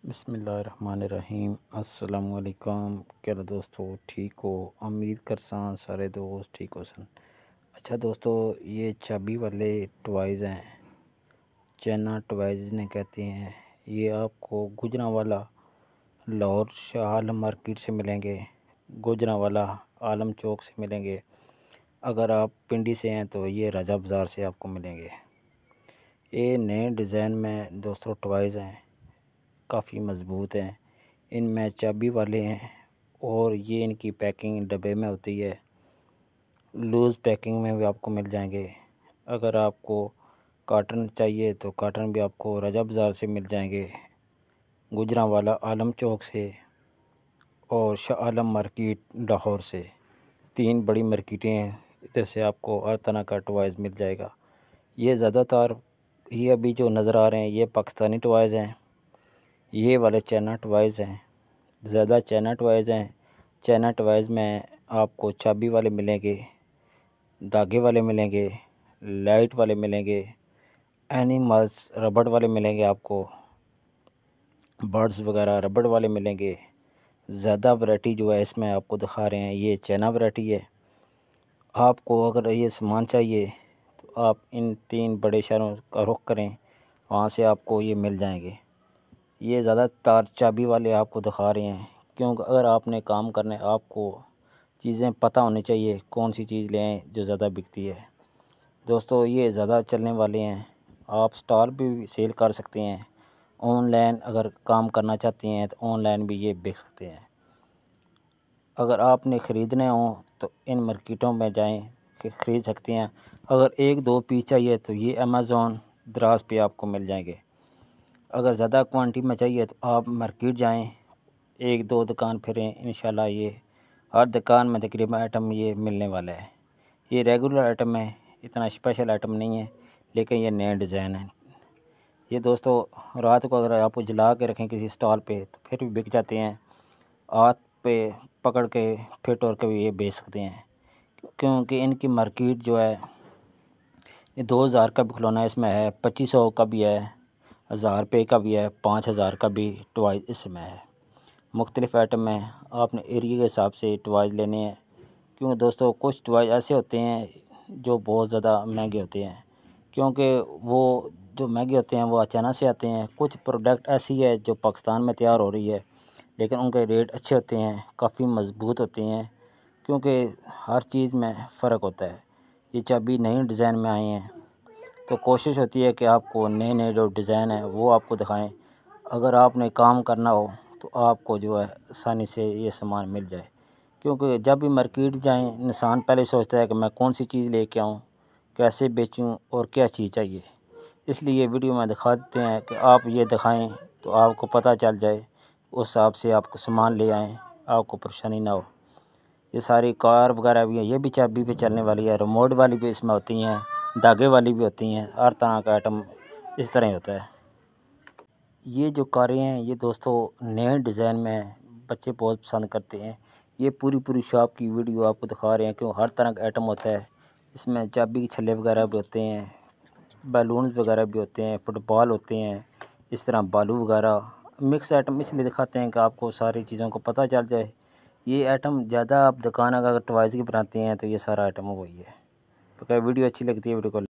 बिस्मिल्लाहिर्रहमानिर्रहीम। अस्सलामुअलैकुम। क्या दोस्तों ठीक हो? उम्मीद करसा सारे दोस्त ठीक हो सन। अच्छा दोस्तों, ये चाबी वाले टॉयज़ हैं, चाइना टॉयज़ ने कहते हैं। ये आपको गुजरांवाला लाहौर शाह आलम मार्केट से मिलेंगे, गुजरांवाला आलम चौक से मिलेंगे। अगर आप पिंडी से हैं तो ये राजा बाज़ार से आपको मिलेंगे। ये नए डिज़ाइन में दोस्तों टॉयज़ हैं, काफ़ी मज़बूत हैं। इनमें चाबी वाले हैं और ये इनकी पैकिंग डब्बे में होती है, लूज़ पैकिंग में भी आपको मिल जाएंगे। अगर आपको कार्टन चाहिए तो कार्टन भी आपको रजा बाज़ार से मिल जाएंगे, गुजरांवाला आलम चौक से और शाह आलम मार्केट लाहौर से। 3 बड़ी मार्केटें हैं, इधर से आपको हर तरह का टॉयज़ मिल जाएगा। ये ज़्यादातर ये अभी जो नज़र आ रहे हैं ये पाकिस्तानी टॉयज़ हैं, ये वाले चाइना टॉयज़ हैं, ज़्यादा चाइना टॉयज़ हैं। चाइना टॉयज़ में आपको चाबी वाले मिलेंगे, धागे वाले मिलेंगे, लाइट वाले मिलेंगे, एनिमल्स रबड़ वाले मिलेंगे, आपको बर्ड्स वगैरह रबड़ वाले मिलेंगे। ज़्यादा वैरायटी जो है इसमें आपको दिखा रहे हैं, ये चाइना वैरायटी है। आपको अगर ये सामान चाहिए तो आप इन 3 बड़े शहरों का रुख करें, वहाँ से आपको ये मिल जाएंगे। ये ज़्यादातर चाबी वाले आपको दिखा रहे हैं, क्योंकि अगर आपने काम करना है आपको चीज़ें पता होनी चाहिए, कौन सी चीज़ लें जो ज़्यादा बिकती है। दोस्तों ये ज़्यादा चलने वाले हैं, आप स्टॉल भी सेल कर सकते हैं। ऑनलाइन अगर काम करना चाहते हैं तो ऑनलाइन भी ये बिक सकते हैं। अगर आपने ख़रीदने हो तो इन मार्केटों में जाएं कि ख़रीद सकते हैं। अगर 1-2 पीस चाहिए तो ये अमेज़ॉन दराज पे आपको मिल जाएंगे। अगर ज़्यादा क्वांटिटी में चाहिए तो आप मार्केट जाएं, 1-2 दुकान फिरें, इंशाल्लाह ये हर दुकान में तकरीबन आइटम ये मिलने वाला है। ये रेगुलर आइटम है, इतना स्पेशल आइटम नहीं है, लेकिन ये नए डिज़ाइन है। ये दोस्तों रात को अगर आप जला के रखें किसी स्टॉल पे तो फिर भी बिक जाते हैं। हाथ पे पकड़ के फिट और के भी ये बेच सकते हैं, क्योंकि इनकी मार्केट जो है ये 2000 का भी खिलौना इसमें है, 2500 का भी है, 1000 रुपये का भी है, 5000 का भी टॉयज़ इसमें है। मुख्तलिफ़ आइटम में आपने एरिया के हिसाब से टॉयज़ लेने हैं, क्योंकि दोस्तों कुछ टॉयज़ ऐसे होते हैं जो बहुत ज़्यादा महंगे होते हैं, क्योंकि वो जो महंगे होते हैं वो चाइना से आते हैं। कुछ प्रोडक्ट ऐसी है जो पाकिस्तान में तैयार हो रही है, लेकिन उनके रेट अच्छे होते हैं, काफ़ी मज़बूत होते हैं, क्योंकि हर चीज़ में फ़र्क होता है। ये चाबी नई डिज़ाइन में आई हैं तो कोशिश होती है कि आपको नए नए जो डिज़ाइन है वो आपको दिखाएं। अगर आपने काम करना हो तो आपको जो है आसानी से ये सामान मिल जाए, क्योंकि जब भी मार्केट जाएं इंसान पहले सोचता है कि मैं कौन सी चीज़ लेके आऊँ, कैसे बेचूँ और क्या चीज़ चाहिए। इसलिए वीडियो में दिखा देते हैं कि आप ये दिखाएं तो आपको पता चल जाए, उस हिसाब से आपको सामान ले आएँ, आपको परेशानी ना हो। ये सारी कार वगैरह भी है, ये भी चाबी पे चलने वाली है, रिमोट वाली भी इसमें होती हैं, धागे वाली भी होती हैं, हर तरह का आइटम इस तरह होता है। ये जो कारें हैं ये दोस्तों नए डिज़ाइन में बच्चे बहुत पसंद करते हैं। ये पूरी शॉप की वीडियो आपको दिखा रहे हैं, क्यों हर तरह का आइटम होता है इसमें। चाबी के छल्ले वगैरह भी होते हैं, बैलून्स वगैरह भी होते हैं, फुटबॉल होते हैं, इस तरह बालू वगैरह मिक्स आइटम इसलिए दिखाते हैं कि आपको सारी चीज़ों को पता चल जाए। ये आइटम ज़्यादा आप दुकान अगर टॉयज़ की बनाते हैं तो ये सारा आइटम वही है। तो क्या वीडियो अच्छी लगती है वीडियो को